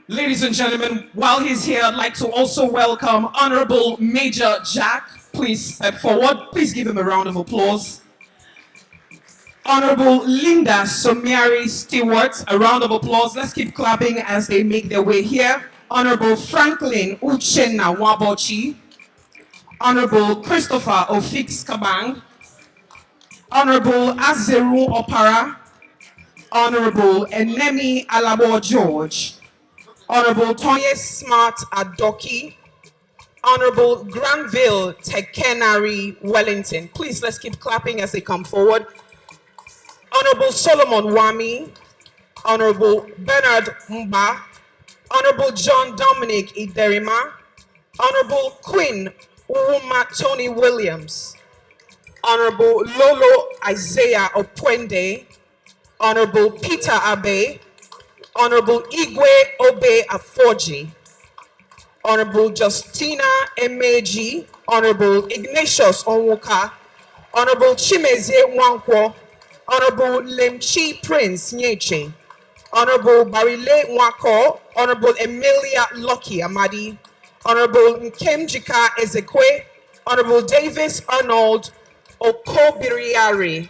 Ladies and gentlemen, while he's here, I'd like to also welcome Honorable Major Jack. Please step forward. Please give him a round of applause. Honorable Linda Somiari Stewart, a round of applause. Let's keep clapping as they make their way here. Honorable Franklin Uchenna Wabochi. Honorable Christopher Ofix Kabang. Honorable Azeru Opara. Honorable Enemi Alabo George. Honorable Tonye Smart Adoki. Honorable Granville Tekenari Wellington. Please, let's keep clapping as they come forward. Honorable Solomon Wami. Honorable Bernard Mba. Honorable John Dominic Iderima. Honorable Queen Uruma Tony Williams. Honorable Lolo Isaiah Opwende. Honorable Peter Abe. Honorable Igwe Obe Afoji. Honorable Justina Emeji. Honorable Ignatius Onwuka. Honorable Chimezie Nwankwo. Honorable Lemchi Prince Nyeche. Honorable Barile Nwako. Honorable Emilia Lucky Amadi. Honorable Nkemjika Ezekwe. Honorable Davis Arnold Okobiriari.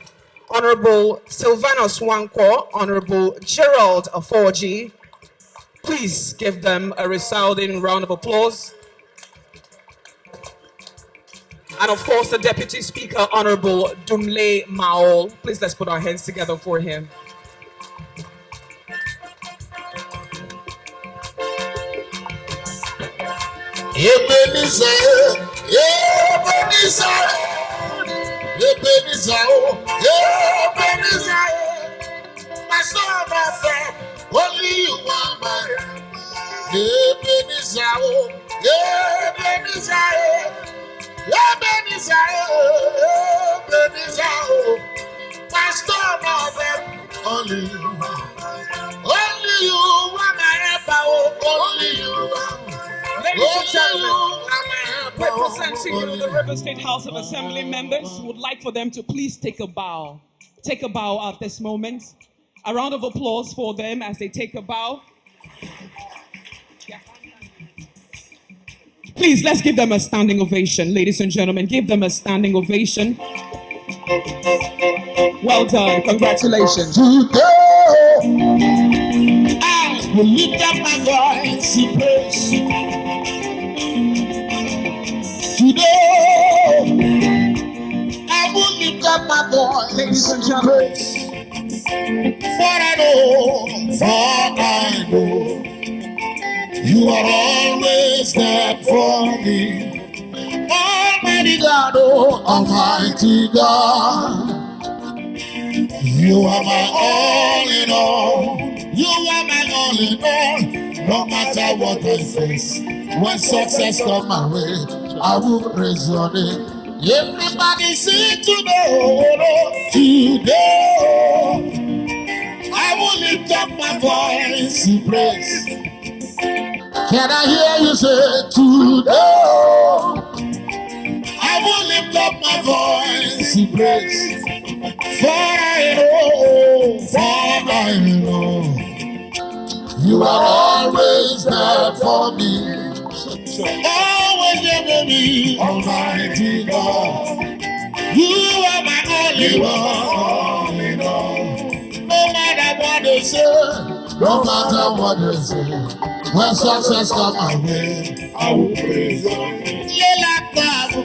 Honorable Sylvanus Wankwo, Honorable Gerald Aforji. Please give them a resounding round of applause. And of course, the Deputy Speaker, Honorable Dumle Maol. Please let's put our hands together for him. My son, my friend, only you are my Ebenezer, my son, my friend, only you are my helper, only you. Ladies and gentlemen, representing you, the River State House of Assembly members, would like for them to please take a bow. Take a bow at this moment. A round of applause for them as they take a bow. Yeah. Please, let's give them a standing ovation, ladies and gentlemen. Give them a standing ovation. Well done. Congratulations. Today, I will lift up my voice in praise. Today, I will lift up my voice, Ladies and gentlemen. for I know, you are always there for me. Almighty God, oh Almighty God, you are my all in all. You are my all in all. No matter what I face, when success comes my way, I will praise your name. Everybody sing today, today. I will lift up my voice in praise. Can I hear you say today? I will lift up my voice in praise. For I know, you are always there for me. Always there for me, Almighty God. You are my only one, in all. No matter what they say, no matter what they say, when success comes my way, I will praise your name. Lela Kabu,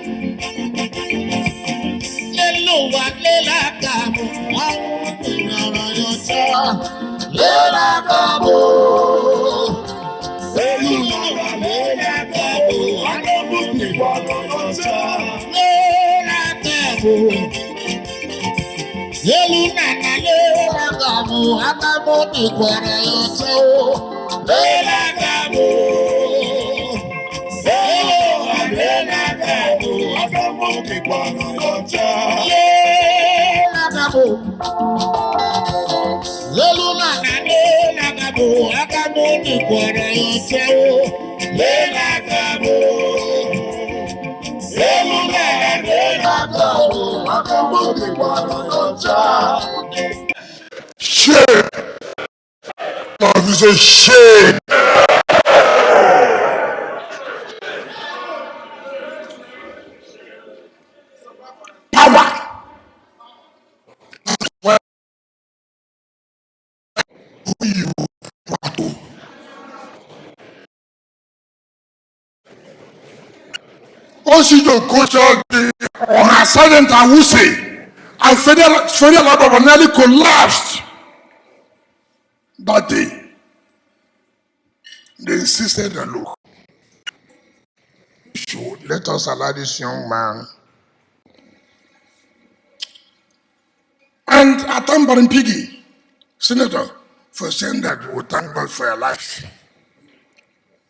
Leluwa, Lela Kabu, I will be your child. Lela Kabu, Leluwa, Lela Kabu, I will be your child. Lela Kabu. Yeluna lela gamu, agamu ni kwara yoto. Lela gamu, lela gamu, agamu ni kwara yoto. Lela gamu, yeluna lela gamu, agamu ni kwara yoto. Lela gamu. Shame! Lord, you say shame! sì jòkó ọ̀hún Sergeant Awuse and federal labour nearly collapsed that day. They insisted that, look, let us allow this young man. And Atambarin Piggy, Senator, for saying that we thank God for your life.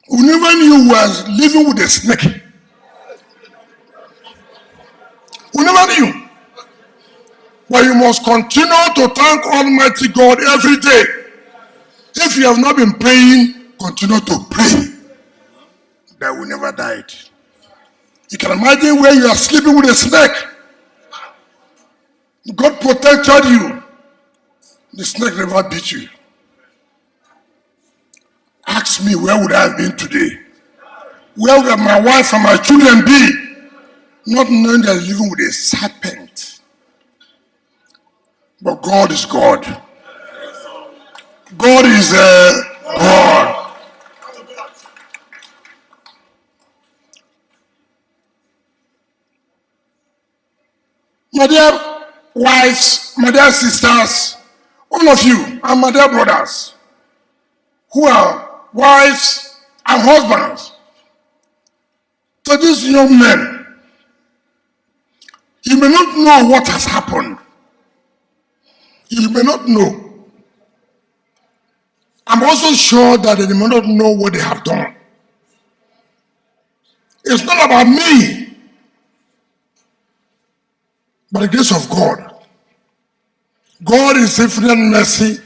We never knew you was living with a snake. We never knew. But you must continue to thank Almighty God every day. If you have not been praying, continue to pray. That we never died. You can imagine where you are sleeping with a snake. God protected you. The snake never beat you. Ask me, where would I have been today? Where would my wife and my children be? Not knowing they're living with a serpent. But God is God. God is God. My dear wives, my dear sisters, all of you, and my dear brothers, who are wives and husbands, to these young men, you may not know what has happened. You may not know. I'm also sure that they may not know what they have done. It's not about me, but the grace of God. God in His infinite mercy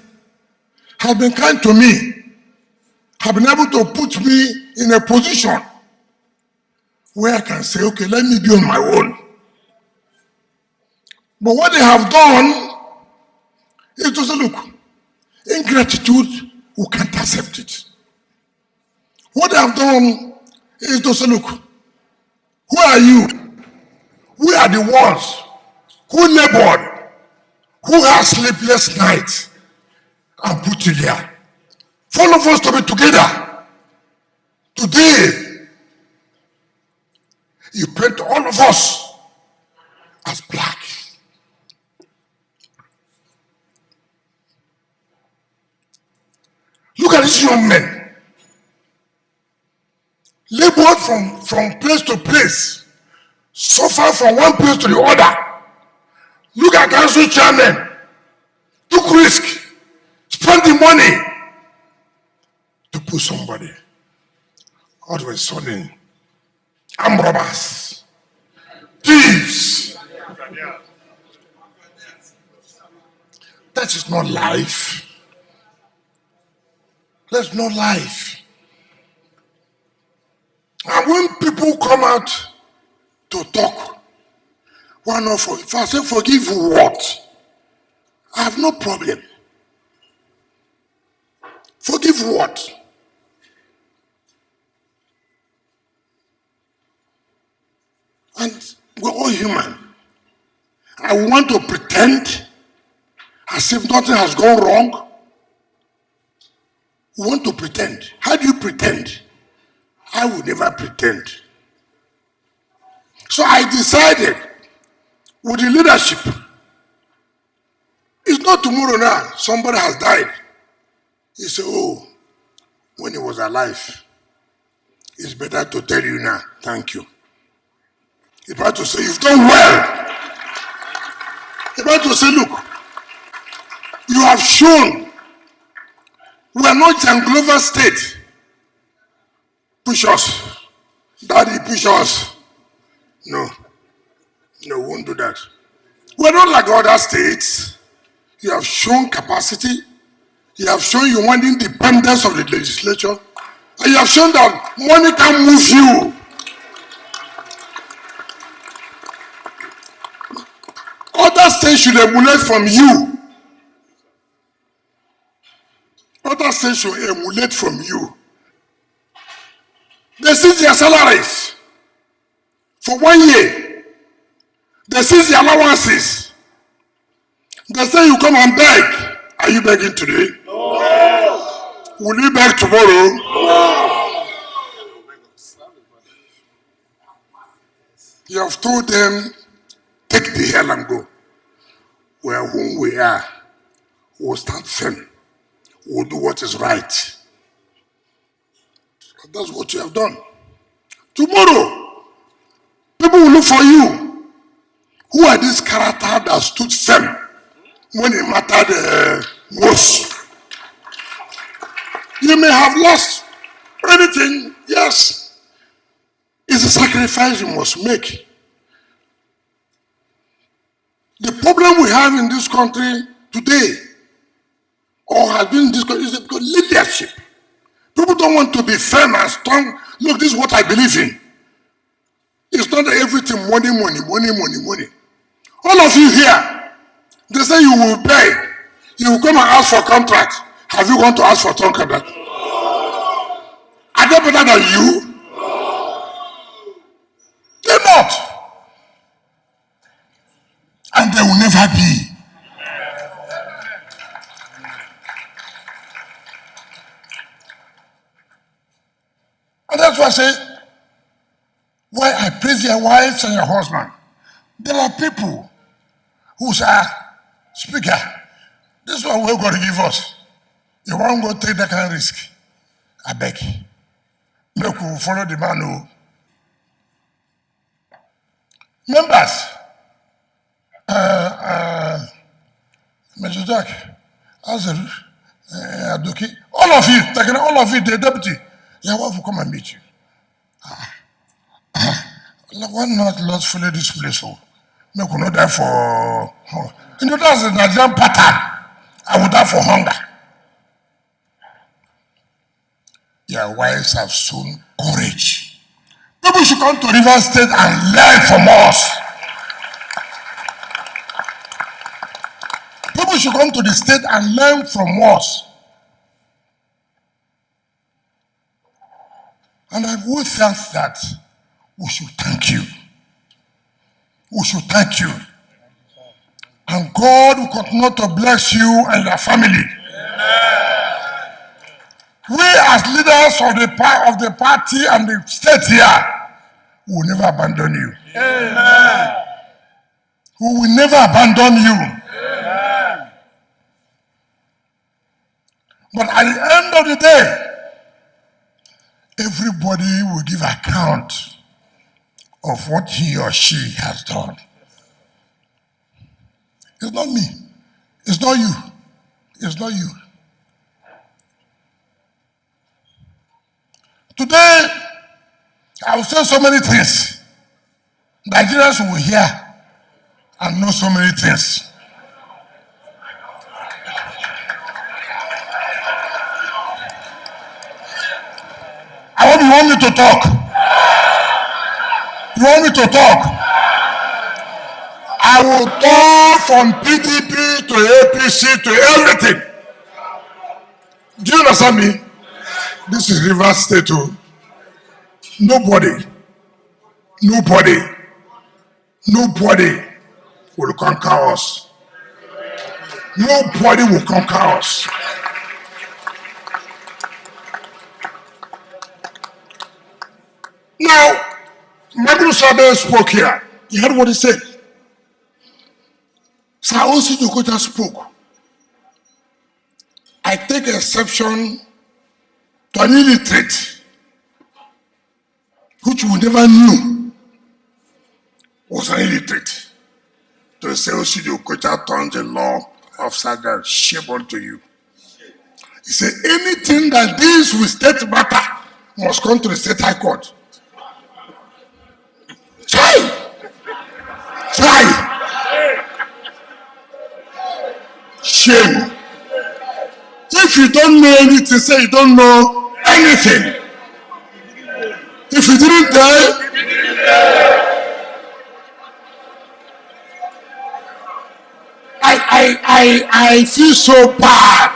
has been kind to me, has been able to put me in a position where I can say, okay, let me be on my own. But what they have done is to say, look, ingratitude, we can't accept it. What they have done is to say, look, who are you? We are the ones who labored, who had sleepless nights, and put you there. For all of us to be together. Today, you paint all of us as black. Look at these young men. Labored from place to place. Suffer from one place to the other. Look at council chairman. Took risk. Spend the money to put somebody. All of a sudden, armed robbers, thieves. That is not life. That's not life. And when people come out to talk, one of if I say forgive what? I have no problem. Forgive what? And we're all human. I want to pretend as if nothing has gone wrong. We want to pretend. How do you pretend? I would never pretend. So I decided with the leadership, it's not tomorrow now, somebody has died. He said, oh, when he was alive, it's better to tell you now, thank you. It's better to say, you've done well. It's better to say, look, you have shown we are not Janglover State. Push us. Daddy, push us. No, we won't do that. We're not like other states. You have shown capacity. You have shown you want independence of the legislature. And you have shown that money can move you. Other states should emulate from you. Other states should emulate from you. They seize their salaries for 1 year. They seize their allowances. They say you come and beg. Are you begging today? No. Will you beg tomorrow? No. You have told them, take the hell and go. Well, whom we are, we'll stand firm. We'll do what is right. That's what you have done. Tomorrow, people will look for you. Who are these characters that stood firm when it mattered most? You may have lost anything, yes. It's a sacrifice you must make. The problem we have in this country today, or has been in this country, is because leadership. People don't want to be firm and strong. Look, this is what I believe in. It's not everything money, money, money, money, money. All of you here, they say you will beg. You will come and ask for contract. Have you gone to ask for contract? Are they better than you? They're not. And they will never be. And that's why I say, why I praise your wives and your husband. There are people who say, Speaker, this is what we're going to give us. You won't go take that kind of risk. I beg. Look, we'll follow the man who. Members, Mr. Jack, Azir, Adoki, all of you, the deputy, your wife will come and meet you. Why not let's follow this place? Make we not die for hunger. You know, that's the Nigerian pattern. I would die for hunger. Your wives have shown courage. People should come to River State and learn from us. People should come to the state and learn from us. And I've always felt that we should thank you. We should thank you. And God will continue to bless you and your family. Amen. We as leaders of the party and the state here will never abandon you. Amen. We will never abandon you. Amen. But at the end of the day, everybody will give account of what he or she has done. It's not me. It's not you. It's not you. Today, I will say so many things. Nigerians will hear and know so many things. You want me to talk? You want me to talk? I will talk from PDP to APC to everything. Do you understand me? This is River State. Nobody will conquer us. Nobody will conquer us. Now, Magnus Sabe spoke here. You heard what he said. Sir Osi Jokota spoke. I take exception to an illiterate, which we never knew was an illiterate, to say Osi Jokota turned the law of Saga shame unto you. He said, anything that deals with state matter must come to the state high court. Try. Shame. If you don't know anything, say you don't know anything. If you didn't die, I feel so bad.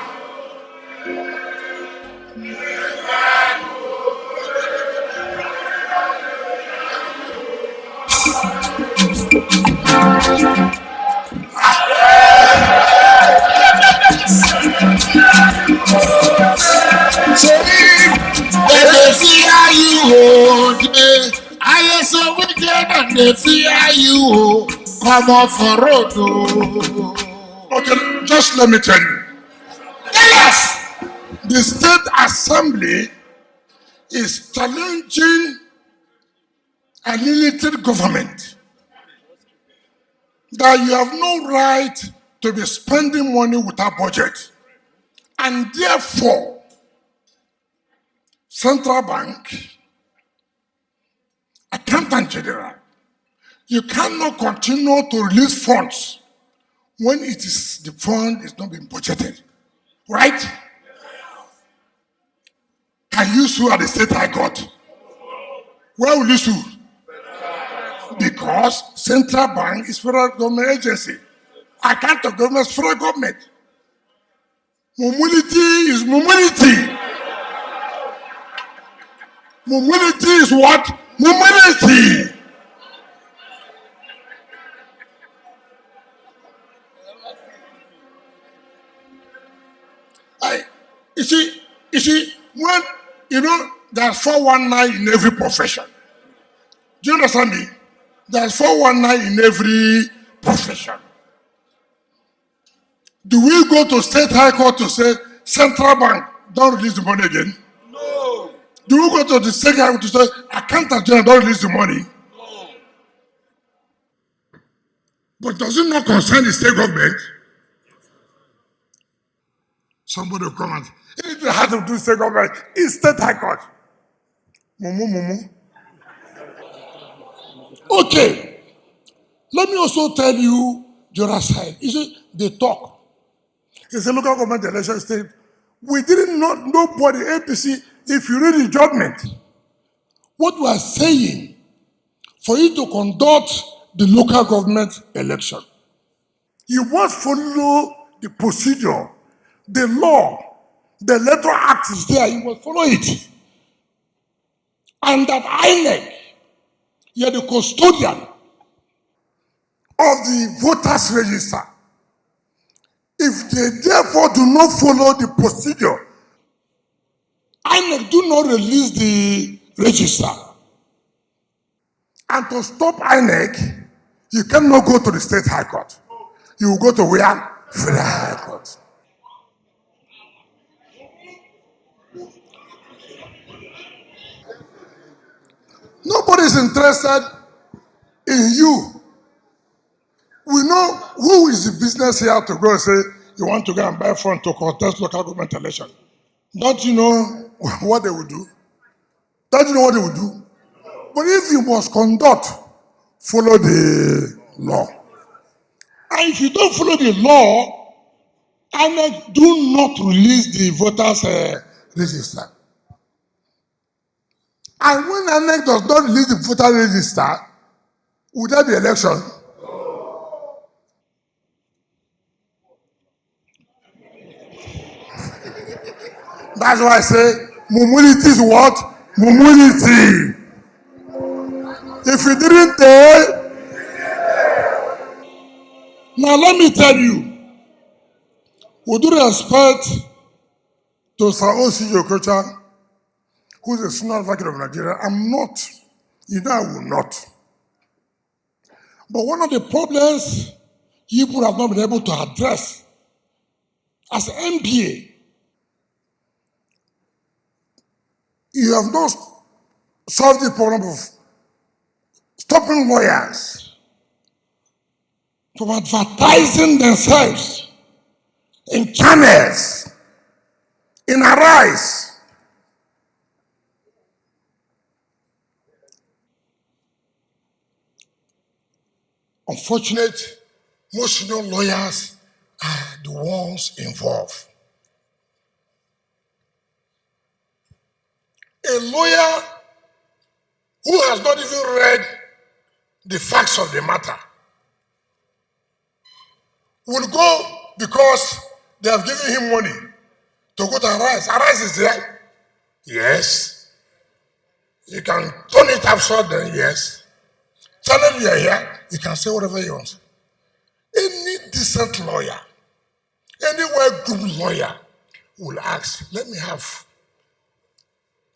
I am so wicked. them they fear you. Come off the road. Oh. Okay, just let me tell you. Tell us. The State Assembly is challenging an illiterate government that you have no right to be spending money without budget. And therefore, Central Bank, Accountant General, you cannot continue to release funds when the fund is not being budgeted. Right? Can you sue at the State High Court? Where will you sue? Because Central Bank is federal government agency. Account of government is federal government. Mobility is mobility. Mobility is what? Mobility. You see, when there's 419 in every profession. Do you understand me? There's 419 in every profession. Do we go to State High Court to say, Central Bank, don't release the money again? No. Do we go to the State High Court to say, Accountant General, don't release the money? No. But does it not concern the state government? Somebody will come and say, if you have to do state government, it's State High Court. Mumu. Okay. Let me also tell you the other side. You see, they talk. It's a local government election state. We didn't know, nobody, APC, if you read the judgment, what we are saying, for you to conduct the local government election, you must follow the procedure, the law, the electoral act is there, you must follow it. And that INEC, you're the custodian of the voters register. If they therefore do not follow the procedure, INEC do not release the register. And to stop INEC, you cannot go to the State High Court. You will go to where? Federal High Court. Nobody is interested in you. We know who is the business here to go and say, you want to go and buy front to contest local government election. Don't you know what they will do? Don't you know what they will do? But if you must conduct, follow the law. And if you don't follow the law, INEC do not release the voters register. And when INEC does not release the voter register, will there be election? That's why I say, mobility is what? Mobility. If you didn't tell, now let me tell you, with due respect to Sir O.C. Okocha, who's a senior advocate of Nigeria, I'm not. I will not. But one of the problems you people have not been able to address as an MPA, you have not solved the problem of stopping lawyers from advertising themselves in channels, in Arise. Unfortunately, most senior lawyers are the ones involved. A lawyer who has not even read the facts of the matter will go because they have given him money to go to Arise. Arise is there. Yes. You can turn it upside down. Yes. Channel you are here. You can say whatever you want. Any decent lawyer, any well-groomed lawyer will ask, let me have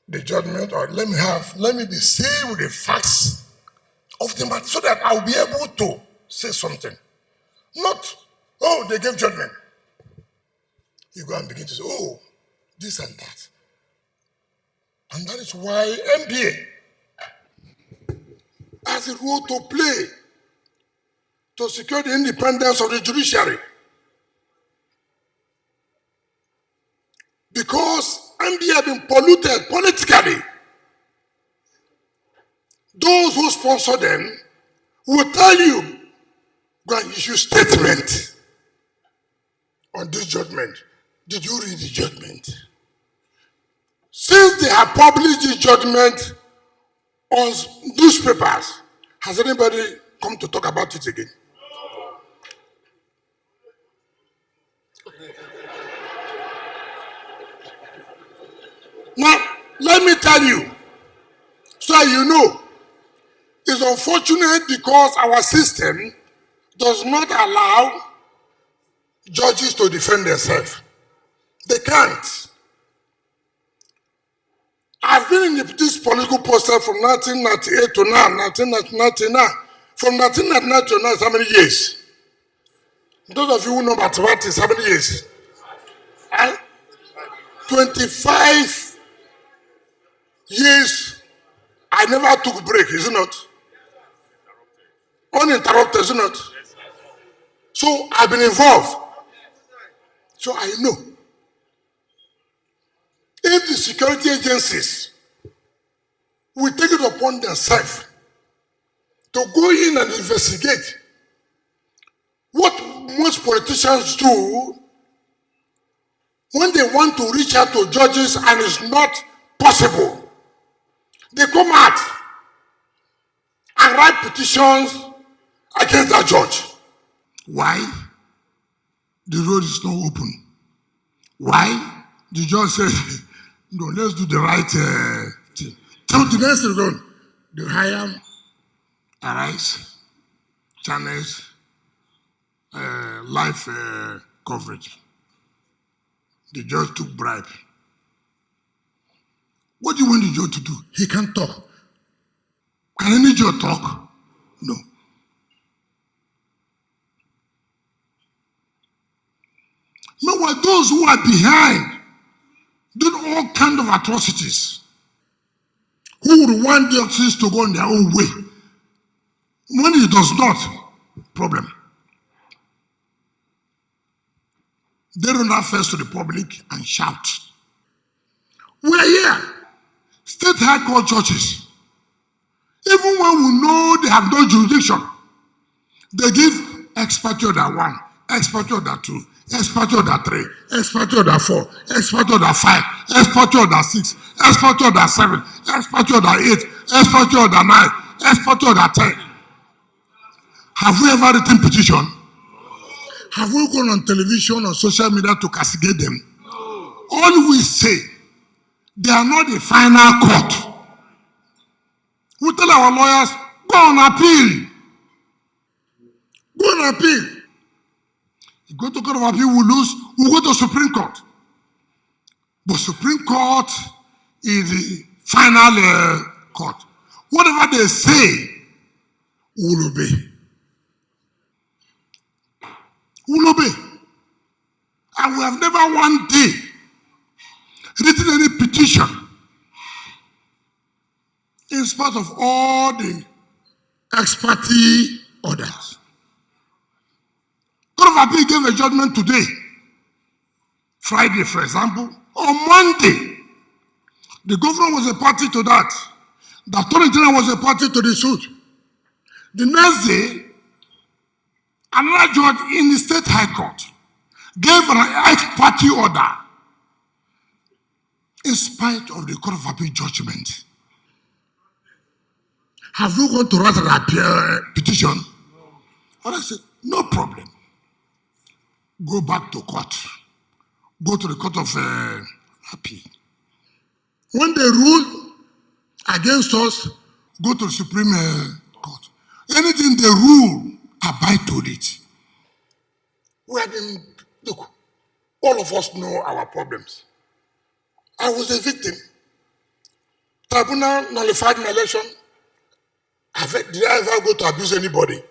the judgment, or let me be seen with the facts of the matter so that I'll be able to say something. Not, oh, they gave judgment. You go and begin to say, oh, this and that. And that is why NBA has a role to play to secure the independence of the judiciary. Because NBA have been polluted politically. Those who sponsor them will tell you, go and issue statement on this judgment. Did you read the judgment? Since they have published this judgment on newspapers, has anybody come to talk about it again? Now, let me tell you, so you know, it's unfortunate because our system does not allow judges to defend themselves. They can't. I've been in this political process from 1998 to now, 1999. From 1999 to now, how many years? Those of you who know mathematics, how many years? 25 years. I never took a break, is it not? Uninterrupted, is it not? So I've been involved. So I know. If the security agencies will take it upon themselves to go in and investigate what most politicians do when they want to reach out to judges and it's not possible, they come out and write petitions against that judge. Why? The road is not open. Why? The judge said, no, let's do the right thing. So the next thing, they hire Arise, channels, live coverage. The judge took bribe. What do you want the judge to do? He can't talk. Can any judge talk? No. Meanwhile, those who are behind doing all kinds of atrocities, who would want the justice to go in their own way, when it does not, problem. They run out first to the public and shout. We are here. State high court judges, even when we know they have no jurisdiction, they give expert order 1, expert order 2, expert order 3, expert order 4, expert order 5, expert order 6, expert order 7, expert order 8, expert order 9, expert order 10. Have we ever written petition? Have we gone on television or social media to castigate them? All we say, they are not the final court. We tell our lawyers, go on appeal. Go on appeal. You go to court of appeal, we lose, we go to Supreme Court. But Supreme Court is the final court. Whatever they say, we will obey. We will obey. And we have never one day written any petition in spite of all the expertise orders. Court of Appeal gave a judgment today, Friday, for example. On Monday, the governor was a party to that. The attorney general was a party to the suit. The next day, another judge in the state high court gave an ex-party order in spite of the Court of Appeal judgment. Have you gone to write an appeal petition? And I said, no problem. Go back to court. Go to the Court of Appeal. When they rule against us, go to the Supreme Court. Anything they rule, abide to it. We have been, look, all of us know our problems. I was a victim. Tribunal nullified my election. Did I ever go to abuse anybody?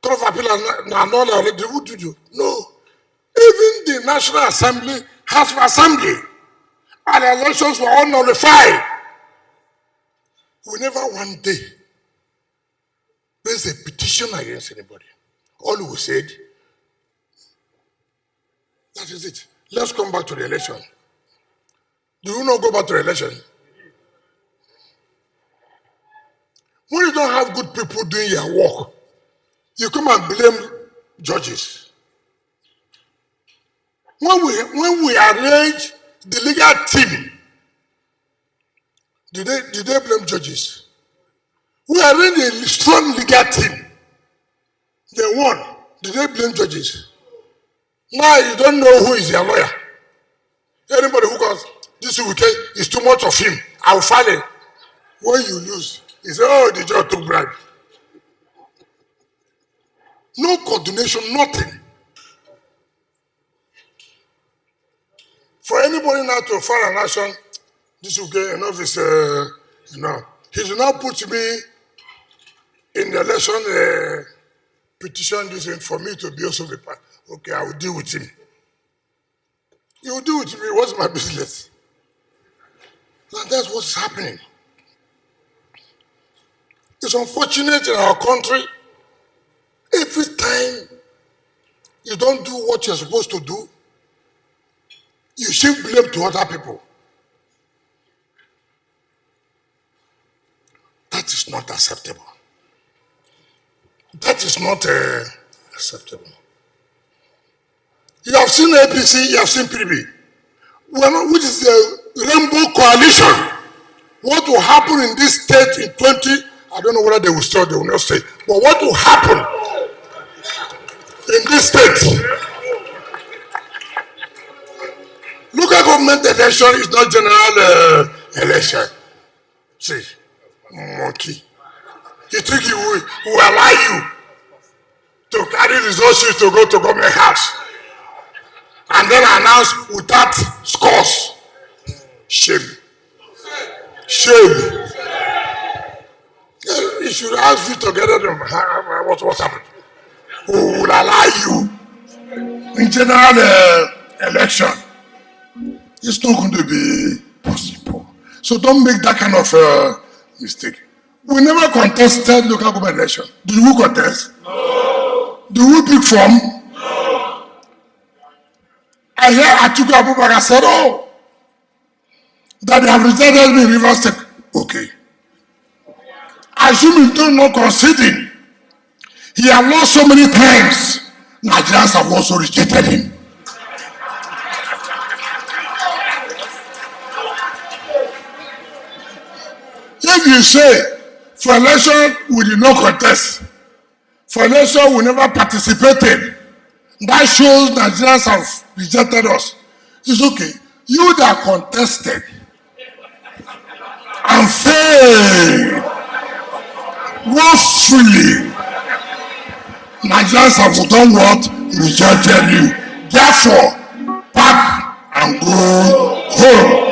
Court of Appeal are not already. What do you do? No. Even the National Assembly, House of Assembly, and elections were all nullified. We never one day raised a petition against anybody. All we said, that is it. Let's come back to the election. Do you not go back to the election? When you don't have good people doing your work, you come and blame judges. When we arrange the legal team, did they blame judges? We arrange a strong legal team. They won. Did they blame judges? Now you don't know who is your lawyer. Anybody who goes, this weekend is too much of him, I'll file it. When you lose, he say, oh, the judge took bribe. No coordination, nothing. For anybody now to file an action, this weekend, enough is, he should now put me in the election petition this for me to be also the part. Okay, I will deal with him. You will deal with me, what's my business? And that's what's happening. It's unfortunate in our country, every time you don't do what you're supposed to do, you shift blame to other people. That is not acceptable. That is not acceptable. You have seen APC, you have seen PDP. Which is the Rainbow Coalition. What will happen in this state in 20, I don't know whether they will stay or they will not stay, but what will happen in this state? Local government election is not general election. See, monkey. You think he will allow you to carry results to go to government house and then announce without scores? Shame. Shame. You should ask you together what happened. Who will allow you in general election? It's not going to be possible. So don't make that kind of mistake. We never contested local government election. Did we contest? No. Did we pick from? No. I hear Atiku said, oh, that they have rejected me in Rivers State. Okay. Assuming don't not conceding, he has lost so many times. Nigerians have also rejected him. If you say, for election we did not contest, for election we never participated, that shows Nigerians have rejected us. It's okay. You that contested and failed woefully, Nigerians have done what? Rejected you. Therefore, pack and go home.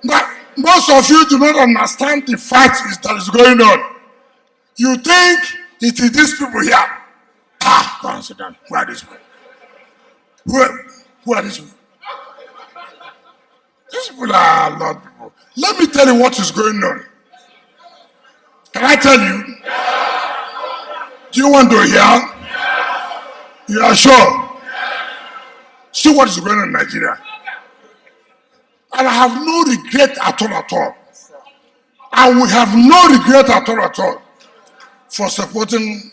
But most of you do not understand the fight that is going on. You think it is these people here. Go and sit down. Who are these people? Who are these people? These people are not people. Let me tell you what is going on. Can I tell you? Do you want to hear? You are sure? See what is going on in Nigeria. And I have no regret at all. I will have no regret at all for supporting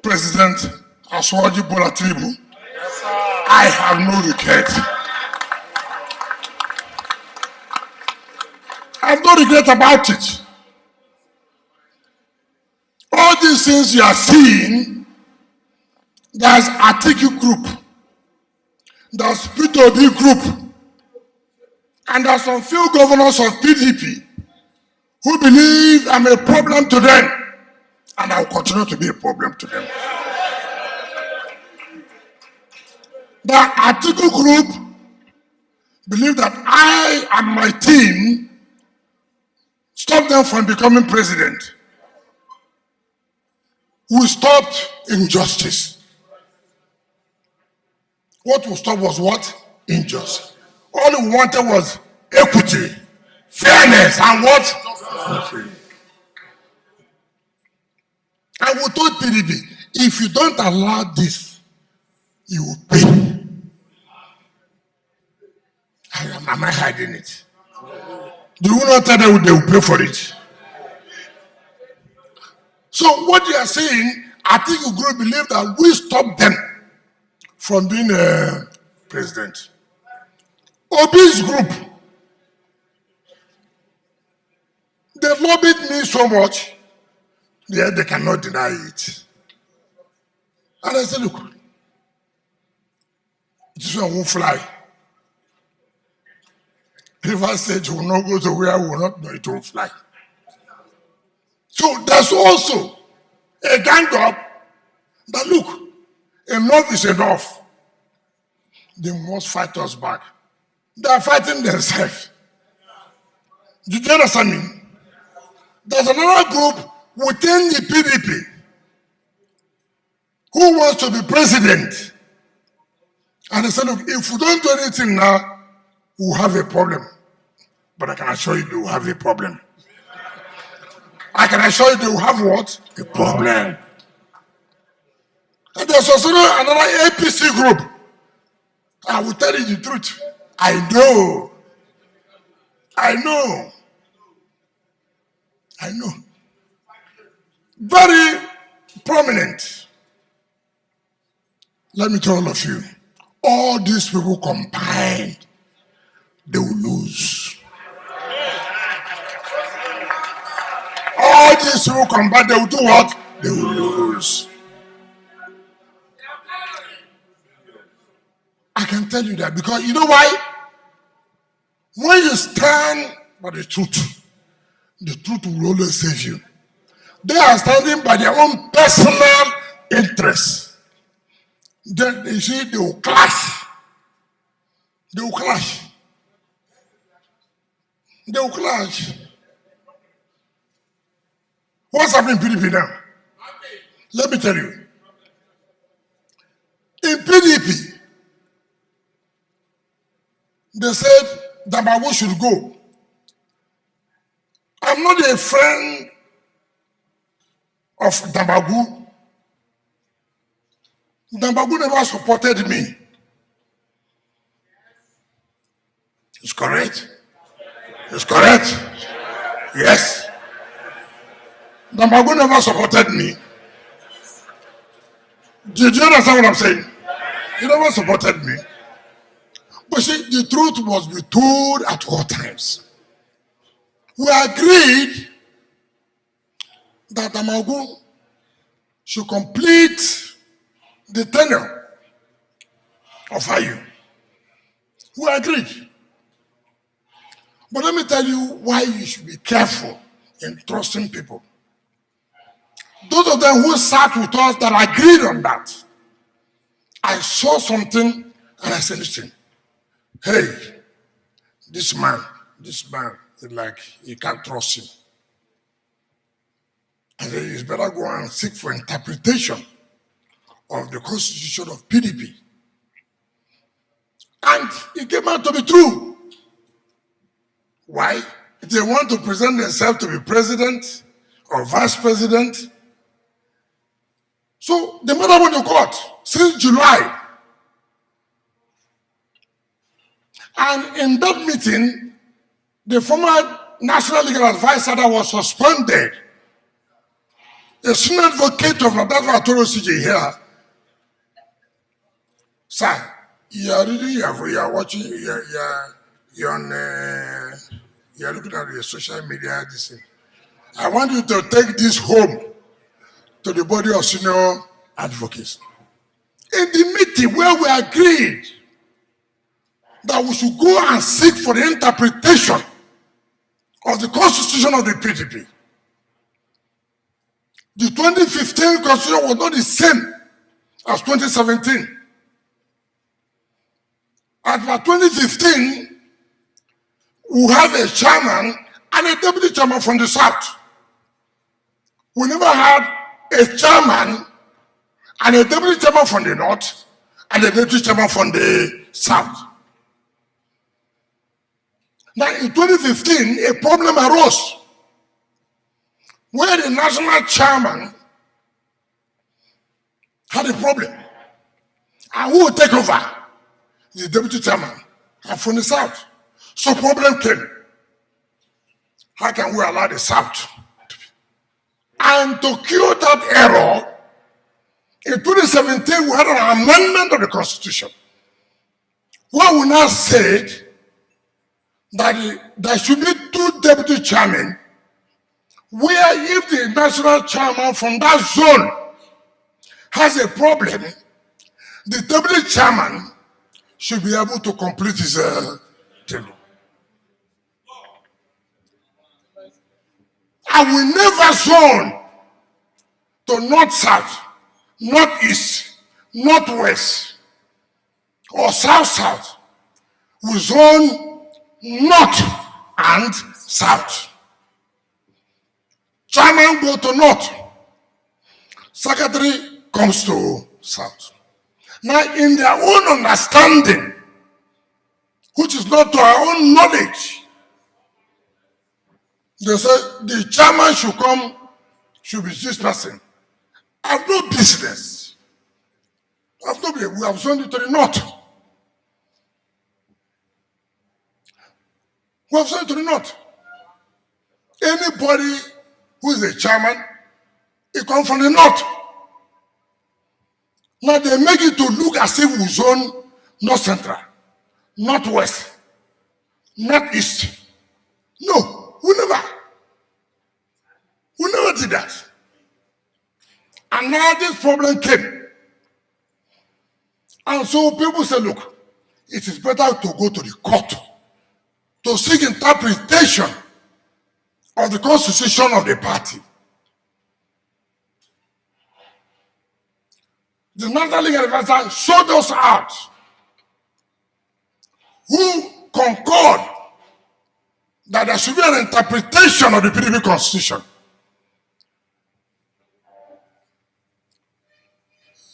President Aswaji Bola Tinubu. I have no regret. I have no regret about it. All these things you are seeing, there's Atiku group, there's peterobi group, and there's some few governors of PDP who believe I'm a problem to them, and I'll continue to be a problem to them. The Atiku group believe that I and my team stop them from becoming president. We stopped injustice. What we stopped was what? Injustice. All we wanted was equity, fairness, and what? I will told PDP, if you don't allow this, you will pay. Am I hiding it? Do you not tell them they will pay for it? So what you are saying, I think you group believe that we stop them from being a president. Obi's group, they lobbied me so much, yeah, they cannot deny it. And I said, look, this one won't fly. River State will not go to where we will not know it will fly. So there's also a gang up that look, enough is enough. They must fight us back. They are fighting themselves. Did you understand me? There's another group within the PDP who wants to be president. And they said, look, if we don't do anything now, we'll have a problem. But I can assure you they will have a problem. I can assure you they will have what? A problem. And there's also another APC group. I will tell you the truth. I know. Very prominent. Let me tell all of you, all these people combined, they will lose. All these people combined, they will do what? They will lose. I can tell you that because you know why? When you stand by the truth will always save you. They are standing by their own personal interests. Then you see, they will clash. They will clash. They will clash. What's happening in PDP now? Let me tell you. In PDP, they said Dambago should go. I'm not a friend of Dambago. Dambago never supported me. It's correct. It's correct. Yes. Dambago never supported me. Did you understand what I'm saying? He never supported me. But see, the truth must be told at all times. We agreed that Dambago should complete the tenure of IU. We agreed. But let me tell you why you should be careful in trusting people. Those of them who sat with us that agreed on that, I saw something and I said, listen, hey, this man is like, you can't trust him. I said, it's better go and seek for interpretation of the constitution of PDP. And it came out to be true. Why? They want to present themselves to be president or vice president. So the matter went to court since July. And in that meeting, the former National Legal Advisor that was suspended, a senior advocate of Nadava Toro CJ here, sir, you are watching, you're looking at your social media. I want you to take this home to the body of senior advocates. In the meeting where we agreed that we should go and seek for the interpretation of the constitution of the PDP. The 2015 constitution was not the same as 2017. As for 2015, we have a chairman and a deputy chairman from the South. We never had a chairman and a deputy chairman from the North and a deputy chairman from the South. Now, in 2015, a problem arose where the national chairman had a problem. And who would take over? The deputy chairman from the South. So problem came. How can we allow the South to be? And to cure that error, in 2017, we had an amendment of the Constitution where we now said that there should be 2 deputy chairmen, where if the national chairman from that zone has a problem, the deputy chairman should be able to complete his term. And we never zone to north-south, northeast, northwest, or south-south. We zone north and south. Chairman go to north, secretary comes to south. Now, in their own understanding, which is not to our own knowledge, they say the chairman should be this person. I have no business. I have no business. We have zoned it to the north. We have zoned it to the north. Anybody who is a chairman, he comes from the north. Now they make it to look as if we zone north central, northwest, northeast. No, we never did that. And now this problem came. And so people say, look, it is better to go to the court to seek interpretation of the constitution of the party. The National Legal Advisor showed us out who concord that there should be an interpretation of the PDP constitution.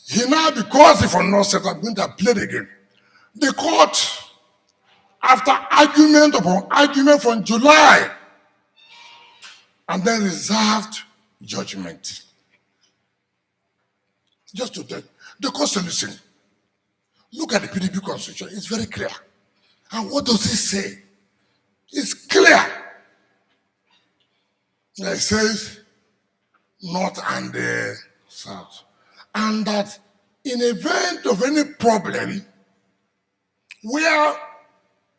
He now, because if I'm not set, I'm going to play the game. The court, after argument upon argument from July, and then reserved judgment. Just to tell the court said, listen, look at the PDP constitution, it's very clear. And what does it say? It's clear. It says north and south. And that in event of any problem where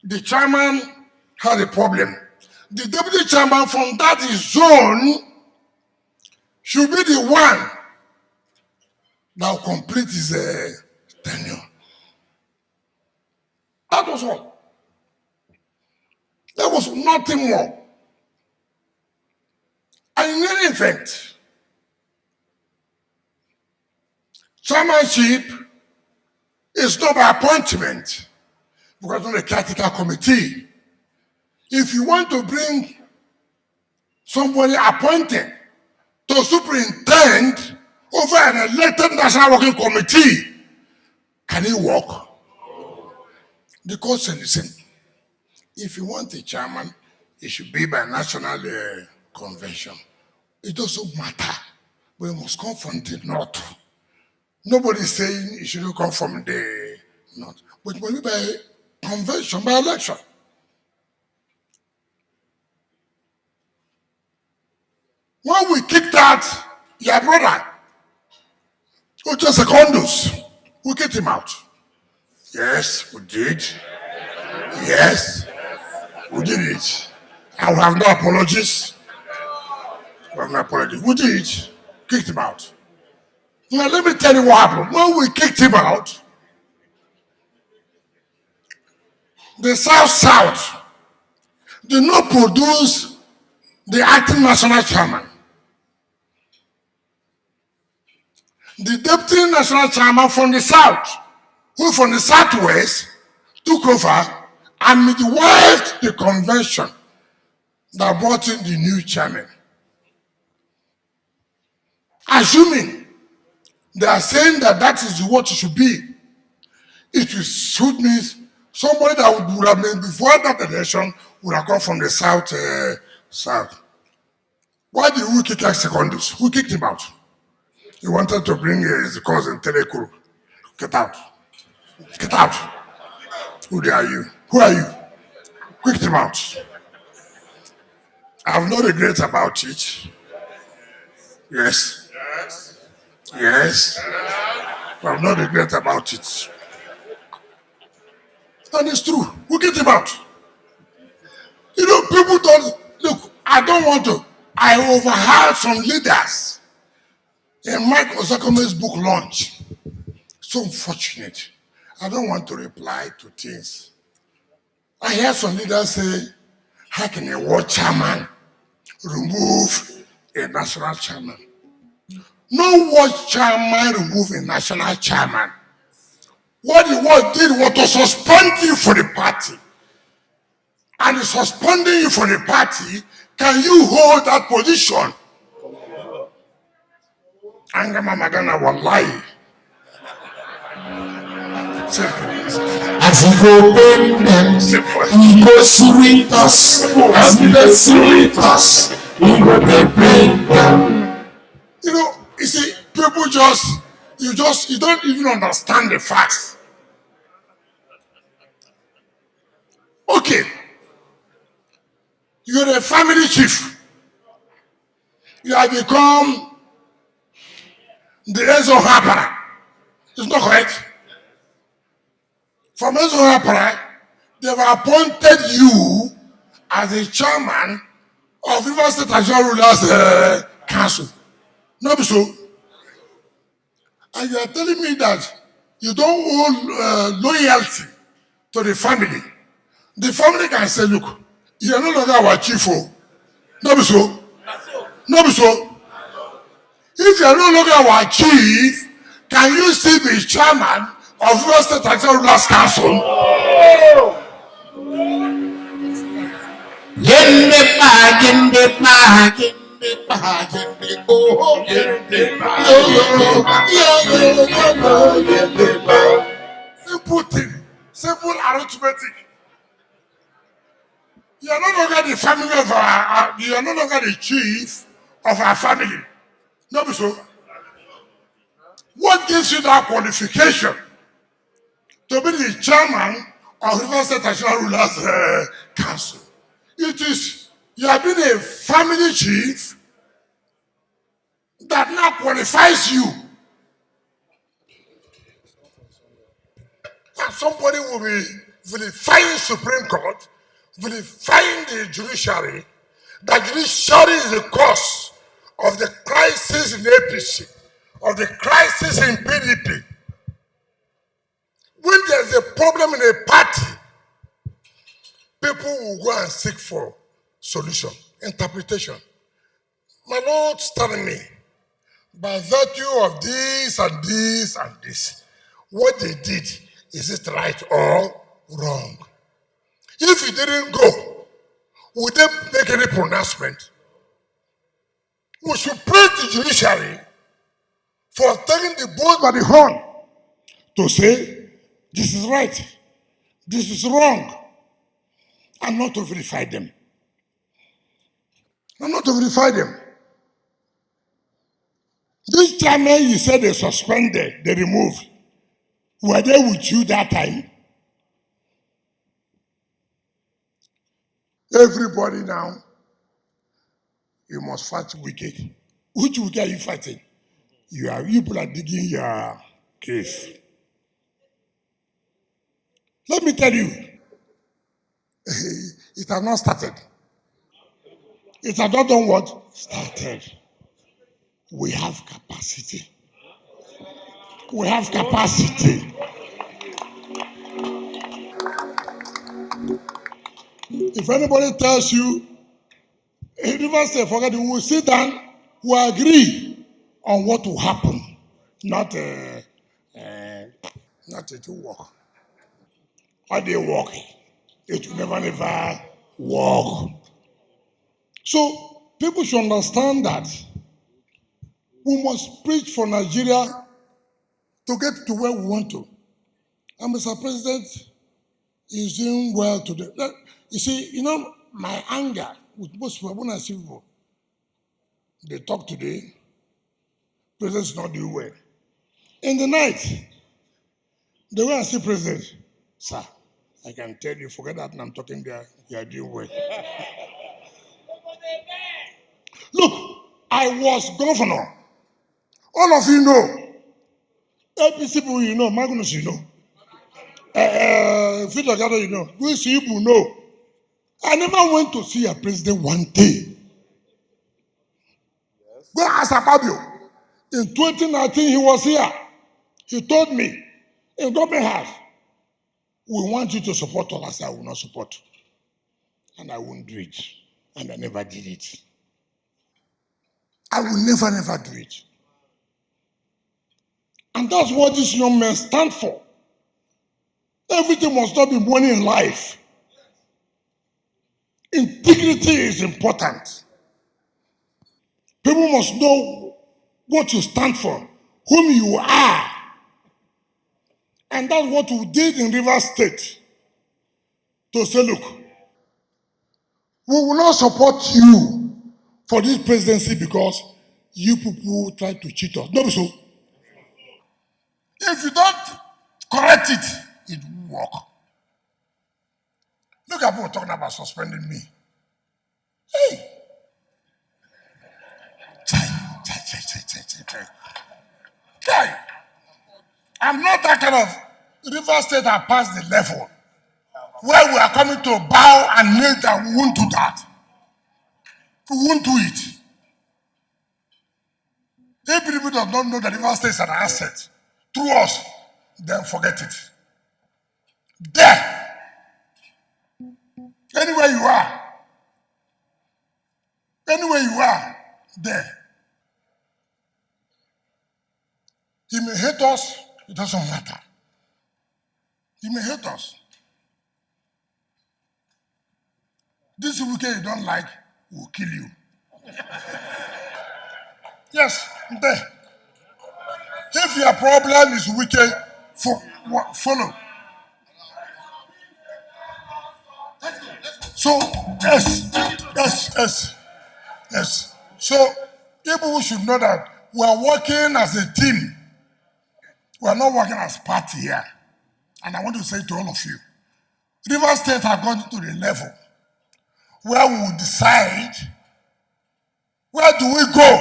the chairman had a problem, the deputy chairman from that zone should be the one that will complete his tenure. That was all. There was nothing more. And in any event, chairmanship is not by appointment because of the caretaker committee. If you want to bring somebody appointed to superintend over an elected National Working Committee, can he work? The court said, listen, if you want a chairman, it should be by national convention. It doesn't matter, but it must come from the north. Nobody is saying it shouldn't come from the north, but it must be by convention, by election. When we kicked out your brother, who just secondus, we kicked him out. Yes, we did. Yes, we did it. And we have no apologies. We have no apologies. We did it. Kicked him out. Now let me tell you what happened. When we kicked him out, the South did not produce the acting national chairman, the deputy national chairman from the south, who from the southwest took over and midwifed the convention that brought in the new chairman. Assuming they are saying that that is what it should be, it will suit me. Somebody that would have been before that election would have come from the south. South. Why did we kick out secondaries? Who kicked him out? He wanted to bring his cousin Telekuru. Get out. Get out. Who are you? Who are you? Kicked him out. I have no regret about it. Yes. Yes. I have no regret about it. And it's true. Who kicked him out? You know, people don't look. I don't want to. I overheard some leaders in Mike Osakome's book launch. So unfortunate. I don't want to reply to things. I heard some leaders say, how can a world chairman remove a national chairman? No world chairman remove a national chairman. What the world did was to suspend you for the party. And in suspending you for the party, can you hold that position? Angama Magana Wallahi. As he go bend them, he go sweet us. As he go sweet us, he go bend them. You know, you see, people you don't even understand the facts. Okay. You're a family chief. You have become the Ezo Hapara. It's not correct. From Ezo Hapara, they've appointed you as the chairman of River State National Rulers Council. Not so. And you are telling me that you don't owe loyalty to the family. The family can say, look, you are no longer our chief. No be so. No be so. If you are no longer our chief, can you still be chairman of River State National Rulers Council? Simple thing. Simple arithmetic. You are no longer the family of you are no longer the chief of our family. No, so. What gives you that qualification to be the chairman of River State National Rulers Council? It is, you have been a family chief that now qualifies you. And somebody will be vilifying Supreme Court, vilifying the judiciary. That judiciary is the cause of the crisis in APC, of the crisis in PDP. When there's a problem in a party, people will go and seek for solution, interpretation. My Lord's telling me, by virtue of this and this and this, what they did, is it right or wrong? If he didn't go, would they make any pronouncement? We should praise the judiciary for taking the bull by the horn to say, this is right, this is wrong, and not to verify them. And not to verify them. This chairman you said they suspended, they removed. Were they with you that time? Everybody now, you must fight Wike. Which Wike are you fighting? You people are digging your case. Let me tell you, it has not started. It has not done what? Started. We have capacity. We have capacity. If anybody tells you Rivers State, forget it. We will sit down, we will agree on what will happen, not it will work. How they work, it will never work. So people should understand that we must preach for Nigeria to get to where we want to. And Mr. President is doing well today. You see, my anger with most people, when I see people, they talk today, President's not doing well. In the night, the way I see President, sir, I can tell you, forget that I'm talking there, you are doing well. Look, I was governor. All of you know. APC people, you know. Magnus, you know. Victor Gado, you know. We see people know. I never went to see a president one day. Yes. Go ask Fabio. In 2019, he was here. He told me, in government house, we want you to support us. I said, I will not support. And I won't do it. And I never did it. I will never do it. And that's what these young men stand for. Everything must not be money in life. Integrity is important. People must know what you stand for, whom you are. And that's what we did in Rivers State. To say, look, we will not support you for this presidency because you people try to cheat us. No, so. If you don't correct it, it will work. Look at people talking about suspending me. Hey! Chai. I'm not that kind of River State that passed the level where we are coming to bow and kneel down. We won't do that. We won't do it. If people do not know that River State is an asset through us, then forget it. There, anywhere you are, there. He may hate us, it doesn't matter. He may hate us. This wicked you don't like will kill you. Yes, there. If your problem is wicked, follow. So, yes. So, people should know that we are working as a team. We are not working as party here. And I want to say to all of you, River State have gone to the level where we will decide where do we go,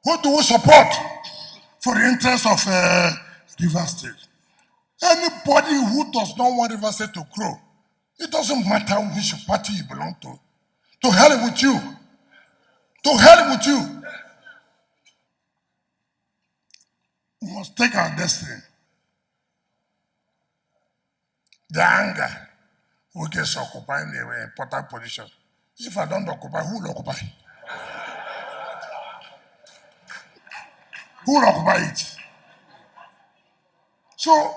who do we support for the interest of River State. Anybody who does not want River State to grow, it doesn't matter which party you belong to hell with you. To hell with you. We must take our destiny. The anger we get occupying the important position. If I don't occupy, who will occupy? Who will occupy it? So,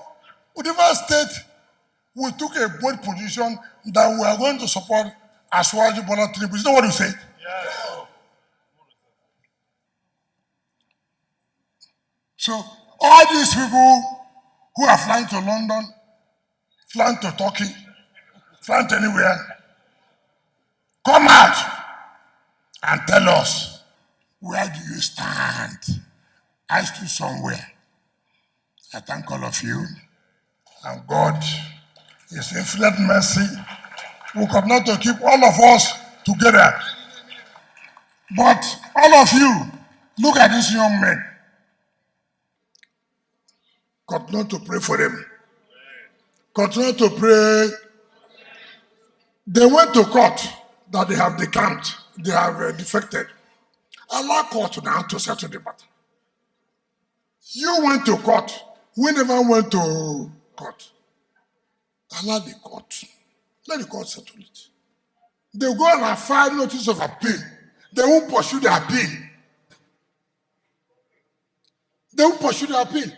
River State, we took a bold position that we are going to support Aswaji Bola Tinubu. Is that what you say? Yes. So, all these people who are flying to London, flying to Turkey, flying to anywhere, come out and tell us, where do you stand? I stood somewhere. I thank all of you. And God, His infinite mercy, will continue to keep all of us together. But all of you, look at these young men. Continue to pray for them. Continue to pray. They went to court that they have decamped, they have defected. Allow court now to settle the matter. You went to court. We never went to court. Allow the court. Let the court settle it. They go and file notice of appeal. They won't pursue the appeal. They won't pursue the appeal.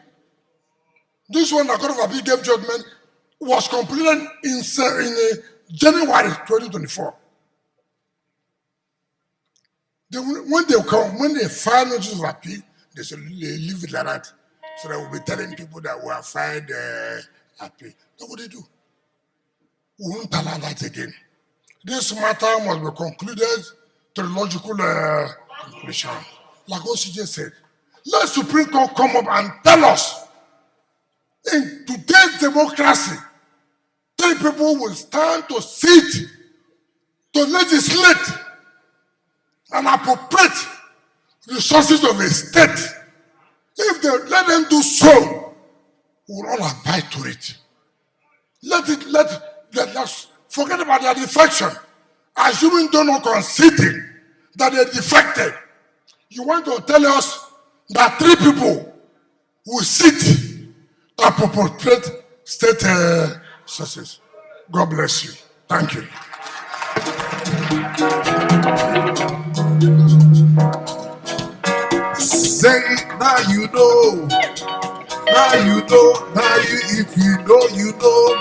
This one, the Court of Appeal gave judgment, was completed in January 2024. When they file notice of appeal, they should leave it like that. So they will be telling people that we have filed appeal. That's what they do. We won't allow that again. This matter must be concluded to the logical conclusion. Like OCJ said, let Supreme Court come up and tell us, in today's democracy, 3 people will stand to sit, to legislate, and appropriate resources of a state. If they let them do so, we will all abide to it. Let's forget about their defection. Assuming they're not conceding that they defected, you want to tell us that 3 people will sit to appropriate state resources. God bless you. Thank you. Say now you know. Now you know. Now if you know, you know.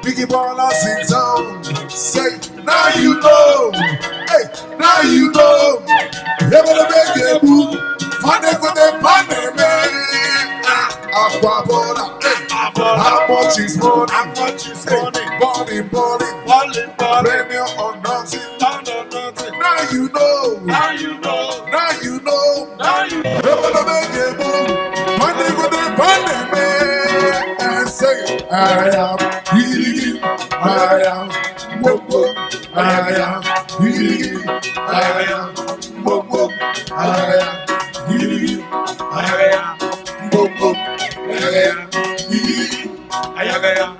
Biggie ballers in town. Say now you know. Hey, now you know. You better make a move. Money for the money, man. Aquabola. Hey, how much is money? How much is money? Balling. Premier or nothing. Now you know. Now you know. Now you know. Now you know. You better make a move. Money for the money, man. And say, I am healing. I am Bobo. I am healing. I am Bobo. I am healing. I am Bobo. I am healing. I am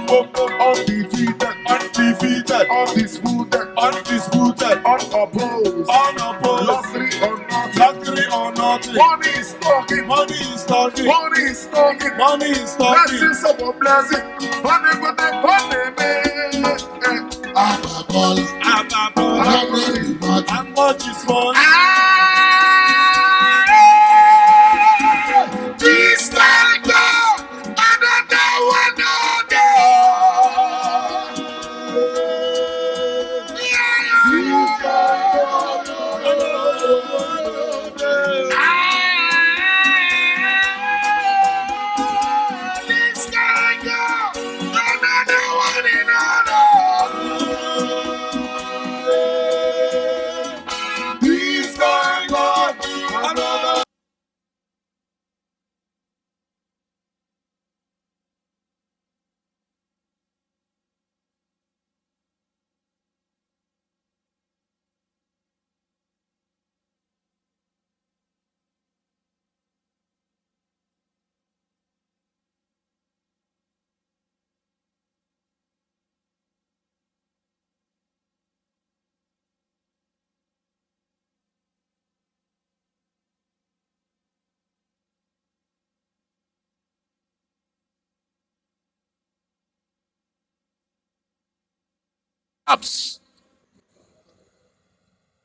Bobo. Undefeated, undisputed, unopposed, luxury or nothing. Money is talking. Blessings upon blessing. Money for the money, man. How much is money? This can go another one.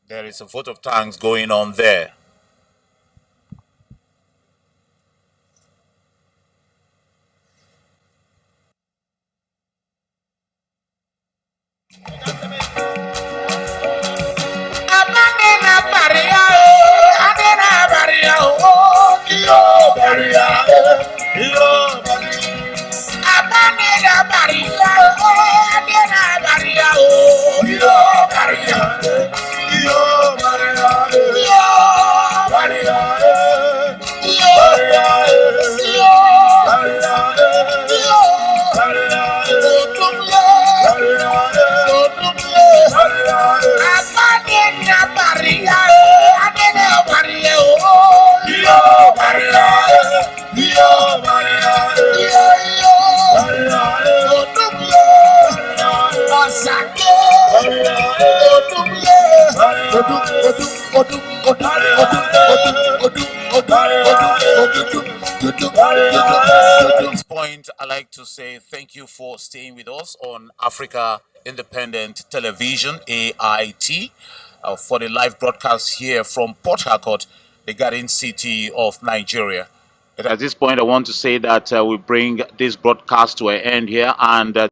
There is a vote of thanks going on there. point, I'd like to say thank you for staying with us on Africa Independent Television, AIT, for the live broadcast here from Port Harcourt, the Garden City of Nigeria. At this point, I want to say that we bring this broadcast to an end here, and